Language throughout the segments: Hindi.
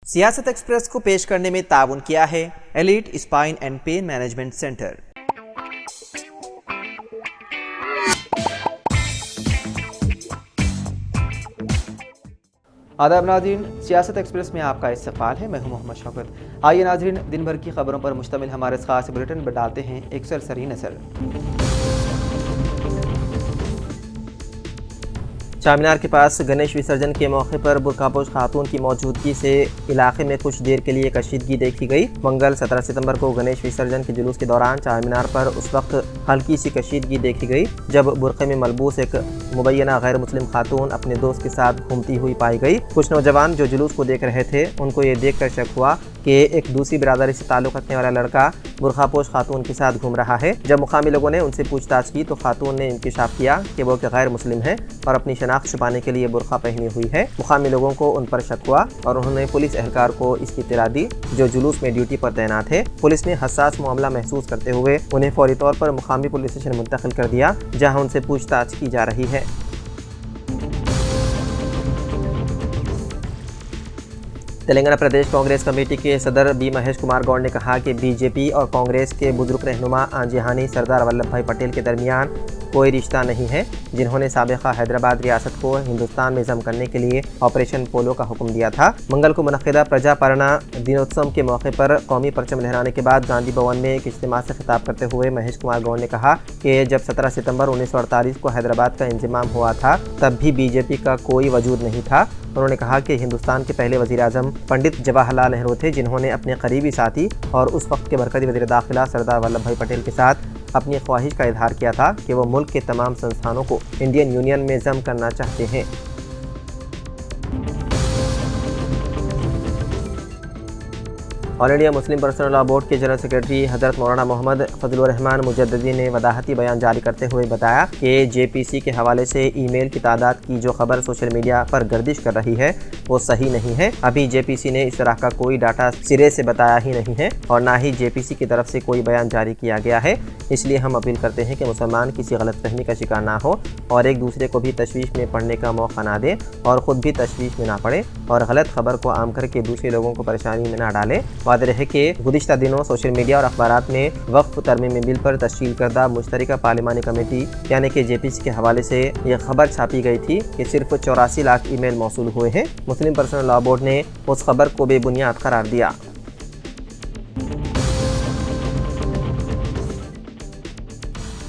सियासत एक्सप्रेस को पेश करने में ताउन किया है elite spine and pain management centre. आदाब नाज़रीन, सियासत एक्सप्रेस में आपका इस्तक़बाल है। मैं हूं मोहम्मद शौकत। आइए नाज़रीन, दिन भर की खबरों पर मुश्तमिल हमारे इस खास बुलेटिन पर डालते हैं एक सरसरी नज़र। चारमीनार के पास गणेश विसर्जन के मौके पर बुर्कापोश खातून की मौजूदगी से इलाके में कुछ देर के लिए कशीदगी देखी गई। मंगल 17 सितंबर को गणेश विसर्जन के जुलूस के दौरान चारमीनार पर उस वक्त हल्की सी कशीदगी देखी गई जब बुर्के में मलबूस एक मुबैना गैर मुस्लिम खातून अपने दोस्त के साथ घूमती हुई पाई गई। कुछ नौजवान जो जुलूस को देख रहे थे उनको ये देख कर शक हुआ कि एक दूसरी बिरादरी से ताल्लुक़ रखने वाला लड़का बुर्खापोश खातून के साथ घूम रहा है। जब मुकामी लोगों ने उनसे पूछताछ की तो खातून ने इंकिशाफ किया कि वो गैर मुस्लिम है और अपनी शनाख्त छुपाने के लिए बुर्खा पहनी हुई है। मुकामी लोगों को उन पर शक हुआ और उन्होंने पुलिस एहलकार को इसकी इत्तला दी जो जुलूस में ड्यूटी पर तैनात है। पुलिस ने हसास मामला महसूस करते हुए उन्हें फौरी तौर पर मुकामी पुलिस स्टेशन मुंतकिल कर दिया जहाँ उनसे पूछताछ की जा रही है। तेलंगाना प्रदेश कांग्रेस कमेटी के सदर बी महेश कुमार गौड़ ने कहा कि बीजेपी और कांग्रेस के बुजुर्ग रहनुमा आंजिहानी सरदार वल्लभ भाई पटेल के दरमियान कोई रिश्ता नहीं है, जिन्होंने साबिका हैदराबाद रियासत को हिंदुस्तान में जम करने के लिए ऑपरेशन पोलो का हुक्म दिया था। मंगल को मुनक़िदा प्रजा पालना दिनोत्सव के मौके पर कौमी परचम लहराने के बाद गांधी भवन में एक इज्तिमा से खिताब करते हुए महेश कुमार गौड़ ने कहा कि जब 17 सितंबर 1948 को हैदराबाद का इंजमाम हुआ था तब भी बीजेपी का कोई वजूद नहीं था। उन्होंने कहा कि हिंदुस्तान के पहले वज़ीर आज़म पंडित जवाहरलाल नेहरू थे, जिन्होंने अपने करीबी साथी और उस वक्त के मरकज़ी वज़ीर दाखिला सरदार वल्लभ भाई पटेल के साथ अपनी ख्वाहिश का इजहार किया था कि वो मुल्क के तमाम संस्थानों को इंडियन यूनियन में जम करना चाहते हैं। All India Muslim personal law board के जनरल सेक्रेटरी हज़रत मौलाना मोहम्मद फजलुर रहमान मुजद्दिदी ने वदाहती बयान जारी करते हुए बताया कि जेपीसी के हवाले से ईमेल की तादाद की जो खबर सोशल मीडिया पर गर्दिश कर रही है वो सही नहीं है। अभी जेपीसी ने इस तरह का कोई डाटा सिरे से बताया ही नहीं है और ना ही जेपीसी की तरफ से कोई बयान जारी किया गया है। इसलिए हम अपील करते हैं कि मुसलमान किसी गलतफहमी का शिकार ना हो और एक दूसरे को भी तशवीश में पढ़ने का मौका ना दे और ख़ुद भी तशवीश में ना पड़े और गलत खबर को आम करके दूसरे लोगों को परेशानी में ना डाले। वादे है कि गुज़िश्ता दिनों सोशल मीडिया और अखबारात में वक्फ तरमीमी बिल पर तश्कील करदा मुश्तरका पार्लिमानी कमेटी यानी कि जेपीसी के हवाले से यह खबर छापी गई थी कि सिर्फ 84 लाख ईमेल मौसूल हुए हैं। मुस्लिम पर्सनल लॉ बोर्ड ने उस खबर को बेबुनियाद करार दिया।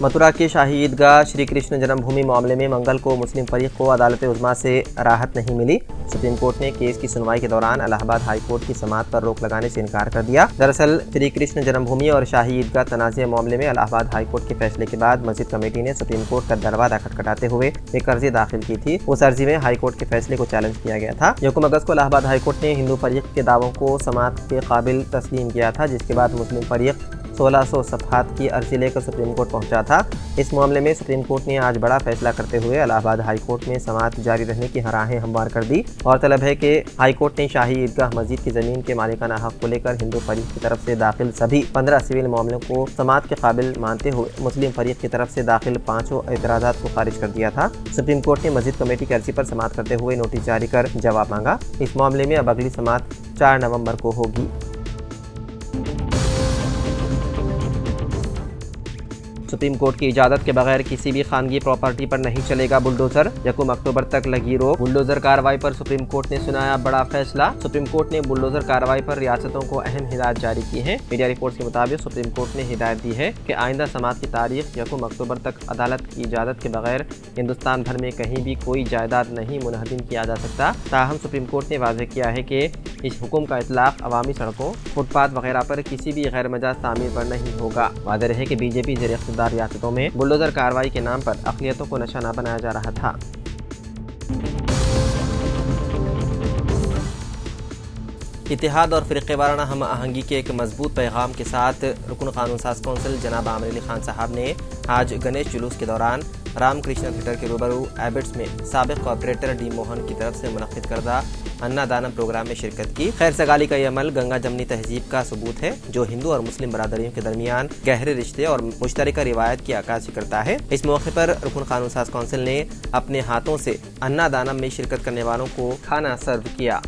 मथुरा के शाही ईदगाह श्री कृष्ण जन्मभूमि मामले में मंगल को मुस्लिम फरीक को अदालत उज़्मा से राहत नहीं मिली। सुप्रीम कोर्ट ने केस की सुनवाई के दौरान इलाहाबाद हाई कोर्ट की समाअत पर रोक लगाने से इनकार कर दिया। दरअसल श्री कृष्ण जन्मभूमि और शाही ईदगाह तनाज़े मामले में इलाहाबाद हाई कोर्ट के फैसले के बाद मस्जिद कमेटी ने सुप्रीम कोर्ट का दरवाजा खटखटाते हुए एक अर्जी दाखिल की थी। उस अर्जी में हाई कोर्ट के फैसले को चैलेंज किया गया था। 9 अगस्त को इलाहाबाद हाई कोर्ट ने हिंदू फरीक के दावों को समाअत के काबिल तस्लीम किया था, जिसके बाद मुस्लिम फरीक 1600 सफ़हात की अर्जी लेकर सुप्रीम कोर्ट पहुंचा था। इस मामले में सुप्रीम कोर्ट ने आज बड़ा फैसला करते हुए इलाहाबाद हाई कोर्ट में समाअत जारी रहने की राहें हमवार कर दी। और तलब है कि हाई कोर्ट ने शाही ईदगाह मस्जिद की ज़मीन के मालिकाना हक़ को लेकर हिंदू फरीक की तरफ से दाखिल सभी 15 सिविल मामलों को समाअत के काबिल मानते हुए मुस्लिम फरीक की तरफ से दाखिल 5 एतराज़ात को खारिज कर दिया था। सुप्रीम कोर्ट ने मस्जिद कमेटी की अर्जी पर समाअत करते हुए नोटिस जारी कर जवाब मांगा। इस मामले में अब अगली समाअत 4 नवंबर को होगी। सुप्रीम कोर्ट की इजाज़त के बगैर किसी भी खानगी प्रॉपर्टी पर नहीं चलेगा बुलडोजर। 1 अक्टूबर तक लगी रोक। बुलडोजर कार्रवाई पर सुप्रीम कोर्ट ने सुनाया बड़ा फैसला। सुप्रीम कोर्ट ने बुलडोजर कार्रवाई पर रियासतों को अहम हिदायत जारी की है। मीडिया रिपोर्ट्स के मुताबिक सुप्रीम कोर्ट ने हिदायत दी है कि आइंदा समाअत की तारीख 1 अक्टूबर तक अदालत की इजाज़त के बगैर हिंदुस्तान भर में कहीं भी कोई जायदाद नहीं मुनहदिम किया जा सकता। ताहम सुप्रीम कोर्ट ने वाज़ेह किया है कि इस हुक्म का इतलाक़ अवामी सड़कों, फुटपाथ वगैरह पर किसी भी गैर मजाज तामीर पर नहीं होगा। वाज़ेह रहे कि बीजेपी ज़ेर इक़्तिदार रियासतों में बुलडोजर कार्रवाई के नाम पर अक़लियतों को निशाना बनाया जा रहा था। इत्तेहाद और फ़िरक़ेवाराना हम आहंगी के एक मजबूत पैगाम के साथ रुकन कानून साज कौंसिल जनाब आमिर अली खान साहब ने आज गणेश जुलूस के दौरान रामकृष्ण थिएटर के रूबरू एबिट्स में साबिक़ कॉर्पोरेटर डी मोहन की तरफ से मुनक़्क़िद करदा अन्नादानम प्रोग्राम में शिरकत की। खैर सगाली का यह अमल गंगा जमनी तहजीब का सबूत है जो हिंदू और मुस्लिम बरादरियों के दरमियान गहरे रिश्ते और मुश्तरका रिवायत की अक्कासी करता है। इस मौके पर रुकन कानून साज कौंसिल ने अपने हाथों से अन्नादानम में शिरकत करने वालों को खाना सर्व किया।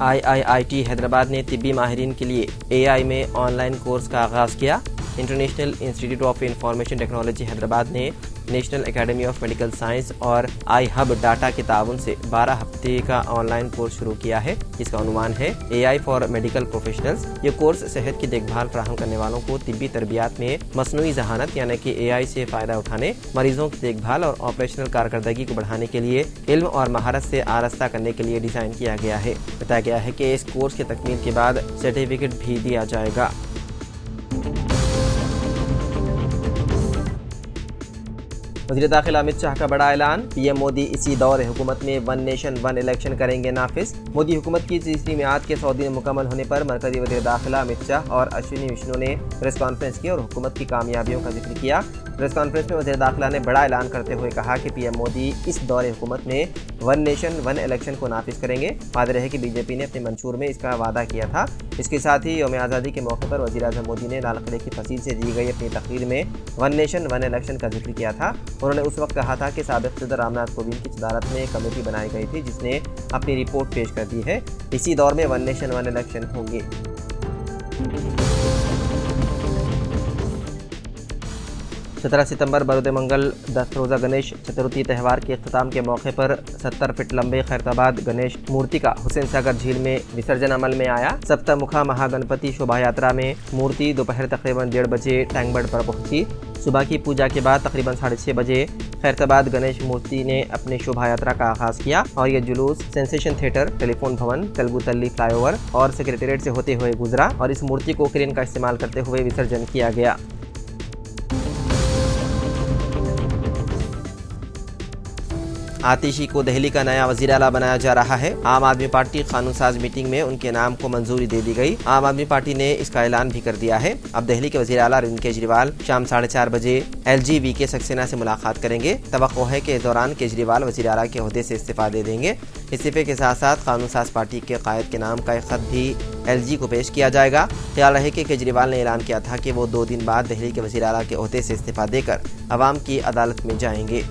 IIIT हैदराबाद ने तिब्बी माहिरीन के लिए AI में ऑनलाइन कोर्स का आगाज़ किया। International institute of information technology Hyderabad ने national academy of medical science और आई हब डाटा के ताउन से 12 हफ्ते का ऑनलाइन कोर्स शुरू किया है। इसका उन्वान है AI फॉर मेडिकल प्रोफेशनल्स। ये कोर्स सेहत की देखभाल फराहम करने वालों को तिब्बी तरबियात में मसनूई जहानत यानी कि AI से फ़ायदा उठाने, मरीजों की देखभाल और ऑपरेशनल कारकर्दगी को बढ़ाने के लिए इल्म और महारत से आरास्ता करने के लिए डिज़ाइन किया गया है। बताया गया है कि इस कोर्स के तकमील के बाद सर्टिफिकेट भी दिया जाएगा। वज़ीर दाखिला अमित शाह का बड़ा ऐलान। PM मोदी इसी दौर हुकूमत में 1 नेशन 1 इलेक्शन करेंगे नाफिज। मोदी हुकूमत की तीसरी मियाद के 100 दिन मुकम्मल होने पर मरकजी वज़ीर दाखिला अमित शाह और अश्विनी वैष्णव ने प्रेस कॉन्फ्रेंस की और हुकूमत की कामयाबियों का जिक्र किया। प्रेस कॉन्फ्रेंस में वज़ीर दाखिला ने बड़ा ऐलान करते हुए कहा कि PM मोदी इस दौर हुकूमत में 1 नेशन 1 इलेक्शन को नाफिज करेंगे। वादे रहे कि BJP ने अपने मंशूर में इसका वादा किया था। इसके साथ ही यौम आज़ादी के मौके पर वज़ीर आज़म मोदी ने लाल किले की फसील से दी गई अपनी तकरीर में 1 नेशन 1 इलेक्शन का जिक्र किया था। उन्होंने उस वक्त कहा था कि साबिक़ सदर रामनाथ कोविंद की सदारत में कमेटी बनाई गई थी जिसने अपनी रिपोर्ट पेश कर दी है। इसी दौर में 1 नेशन 1 इलेक्शन होंगे। 17 सितंबर बरोद मंगल 10 रोज़ा गणेश चतुर्थी त्यौहार के अख्ताम के मौके पर 70 फीट लंबे खैरताबाद गणेश मूर्ति का हुसैन सागर झील में विसर्जन अमल में आया। सप्तमुखा महागणपति शोभा यात्रा में मूर्ति दोपहर तकरीबन 1:30 बजे टैंकबंड पर पहुंची। सुबह की पूजा के बाद तकरीबन 6:30 बजे खैरताबाद गणेश मूर्ति ने अपनी शोभा यात्रा का आगाज किया और यह जुलूस सेंसेशन थिएटर, टेलीफोन भवन, तेलुगु तल्ली फ्लाईओवर और सेक्रेटेरिएट से होते हुए गुजरा और इस मूर्ति को क्रेन का इस्तेमाल करते हुए विसर्जन किया गया। आतिशी को दिल्ली का नया वज़ीर आला बनाया जा रहा है। आम आदमी पार्टी कानून साज मीटिंग में उनके नाम को मंजूरी दे दी गई। आम आदमी पार्टी ने इसका ऐलान भी कर दिया है। अब दिल्ली के वज़ीर आला अरविंद केजरीवाल शाम 4:30 बजे LGV सक्सेना से मुलाकात करेंगे। तवक्को है कि इस दौरान केजरीवाल वज़ीर आला के ओहदे से इस्तीफा दे देंगे। इस्तीफे के साथ साथ कानून साज पार्टी के कायद के नाम का एक खत भी LG को पेश किया जाएगा। ख्याल रहे कि केजरीवाल ने ऐलान किया था कि वो 2 दिन बाद दिल्ली के वज़ीर आला के ओहदे से इस्तीफा देकर अवाम की अदालत में जाएंगे।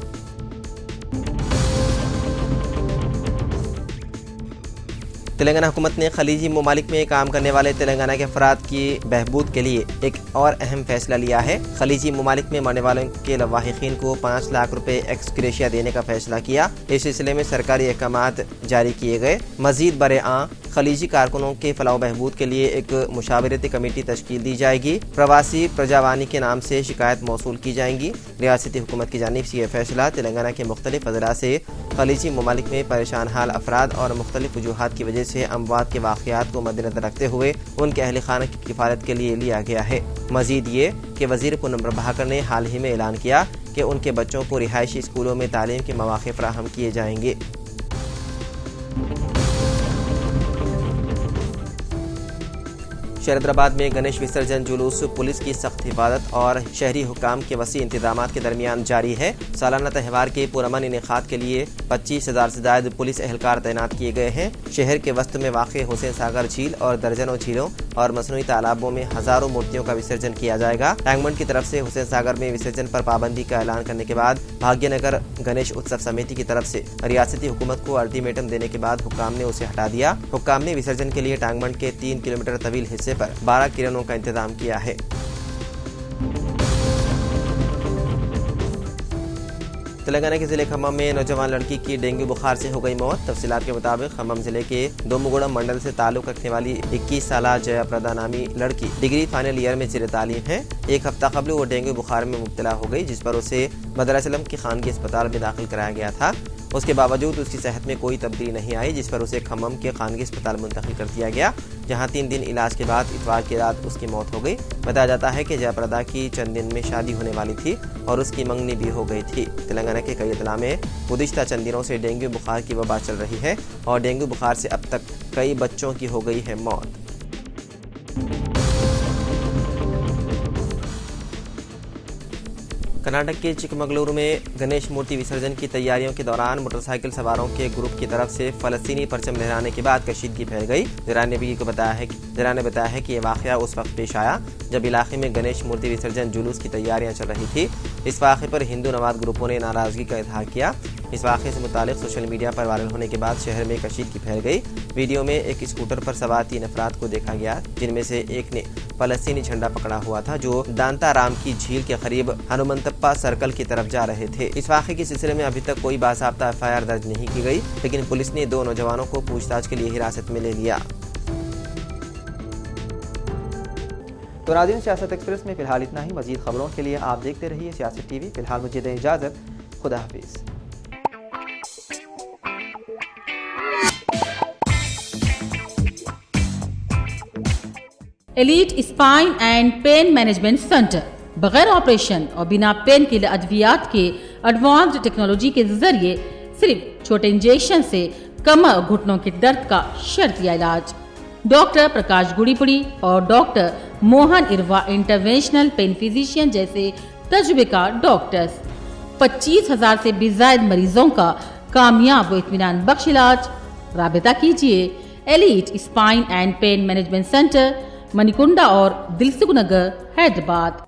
तेलंगाना हुकूमत ने खलीजी ममालिक में काम करने वाले तेलंगाना के अफराद की बहबूद के लिए एक और अहम फैसला लिया है। खलीजी ममालिक में मरने वालों के लवाहिकीन को 5 लाख रुपए एक्सग्रेशिया देने का फैसला किया। इस सिलसिले में सरकारी अहकामात जारी किए गए। मजीद बरे-आ खलीजी कारकुनों के फलाह बहबूद के लिए एक मुशावरती कमेटी तश्कील दी जाएगी। प्रवासी प्रजावानी के नाम से शिकायत मौसूल की जाएंगी। रियासती हुकूमत की जानिब से यह फैसला तेलंगाना के मुख्तलिफ अजला से खलीजी ममालिक में परेशान हाल अफराद और मुख्तलिफ वजूहात की वजह से अमवात के वाक़यात को मद्देनजर रखते हुए उनके अहल खाना की किफ़ारत के लिए लिया गया है। मजीद ये कि वज़ीर पूनम प्रभाकर ने हाल ही में ऐलान किया कि उनके बच्चों को रिहायशी स्कूलों में तालीम के मौक़े फराहम किए जाएंगे। हैदराबाद में गणेश विसर्जन जुलूस पुलिस की सख्त हिफाजत और शहरी हुकाम के वसी इंतजामात के दरमियान जारी है। सालाना त्यौहार के पुरअमन इनेकाद के लिए 25,000 से ज़ायद पुलिस एहलकार तैनात किए गए हैं। शहर के वस्त में वाक़ हुसैन सागर झील और दर्जनों झीलों और मसनूई तालाबों में हज़ारों मूर्तियों का विसर्जन किया जाएगा। टैंकबंड की तरफ से हुसैन सागर में विसर्जन पर पाबंदी का ऐलान करने के बाद भाग्यनगर गणेश उत्सव समिति की तरफ से रियासती हुकूमत को अल्टीमेटम देने के बाद हुक्काम ने उसे हटा दिया। हुक्काम ने विसर्जन के लिए टैंकबंड के 3 किलोमीटर तवील हिस्से पर 12 किरणों का इंतजाम किया है। तेलंगाना के जिले खम्मम में नौजवान लड़की की डेंगू बुखार से हो गई मौत। तफसीलात के मुताबिक खम्मम जिले के दोमुगुड़म मंडल से ताल्लुक रखने वाली 21 साला जयाप्रदा नामी लड़की डिग्री फाइनल ईयर में ज़ेर तालीम है। एक हफ्ता कबल वो डेंगू बुखार में मुब्तला हो गई, जिस पर उसे मदरसलम की खानगी अस्पताल में दाखिल कराया गया था। उसके बावजूद उसकी सेहत में कोई तब्दीली नहीं आई, जिस पर उसे खम्मम के खानगी अस्पताल मुंतकिल कर दिया गया, जहां 3 दिन इलाज के बाद इतवार की रात उसकी मौत हो गई। बताया जाता है कि जयाप्रदा की चंद दिन में शादी होने वाली थी और उसकी मंगनी भी हो गई थी। तेलंगाना के कई अजला में गुज़िश्ता चंद दिनों से डेंगू बुखार की वबा चल रही है और डेंगू बुखार से अब तक कई बच्चों की हो गई है मौत। कर्नाटक के चिकमगलुरु में गणेश मूर्ति विसर्जन की तैयारियों के दौरान मोटरसाइकिल सवारों के ग्रुप की तरफ से फलस्तीनी परचम लहराने के बाद कशीदगी फैल गई। ज़रा ने बताया है कि यह वाक़या उस वक्त पेश आया जब इलाके में गणेश मूर्ति विसर्जन जुलूस की तैयारियां चल रही थी। इस वाक़े पर हिंदू नवाज ग्रुपों ने नाराज़गी का इज़हार किया। इस वाक़े से मुतालिक सोशल मीडिया पर वायरल होने के बाद शहर में कशीदगी फैल गई। वीडियो में एक स्कूटर पर सवार 3 अफराद को देखा गया, जिनमें से एक ने फलस्तीनी झंडा पकड़ा हुआ था, जो दांताराम की झील के करीब हनुमंतप्पा सर्कल की तरफ जा रहे थे। इस वाक़े के सिलसिले में अभी तक कोई बासाब्ता FIR दर्ज नहीं की गई, लेकिन पुलिस ने 2 नौजवानों को पूछताछ के लिए हिरासत में ले लिया। तो नाज़रीन, सियासत एक्सप्रेस में फिलहाल इतना ही। मजीद खबरों के लिए आप देखते रहिए सियासत TV। फिलहाल मुझे दें इजाज़त। खुदा हाफिज़। Elite spine and pain management centre बगैर ऑपरेशन और बिना पेन किलर अद्वियात के एडवांस्ड टेक्नोलॉजी के जरिए सिर्फ छोटे इंजेक्शन से कमर और घुटनों के दर्द का शर्तिया इलाज। डॉक्टर प्रकाश गुड़ीपुड़ी और doctor Mohan Irva interventional pain physician जैसे तजुर्बेकार डॉक्टर्स 25,000 से भी ज्यादा मरीजों का कामयाब व इत्मीनान बख्श इलाज। राबिता कीजिए elite spine and pain management centre, Manikunda और दिलसुख नगर, हैदराबाद।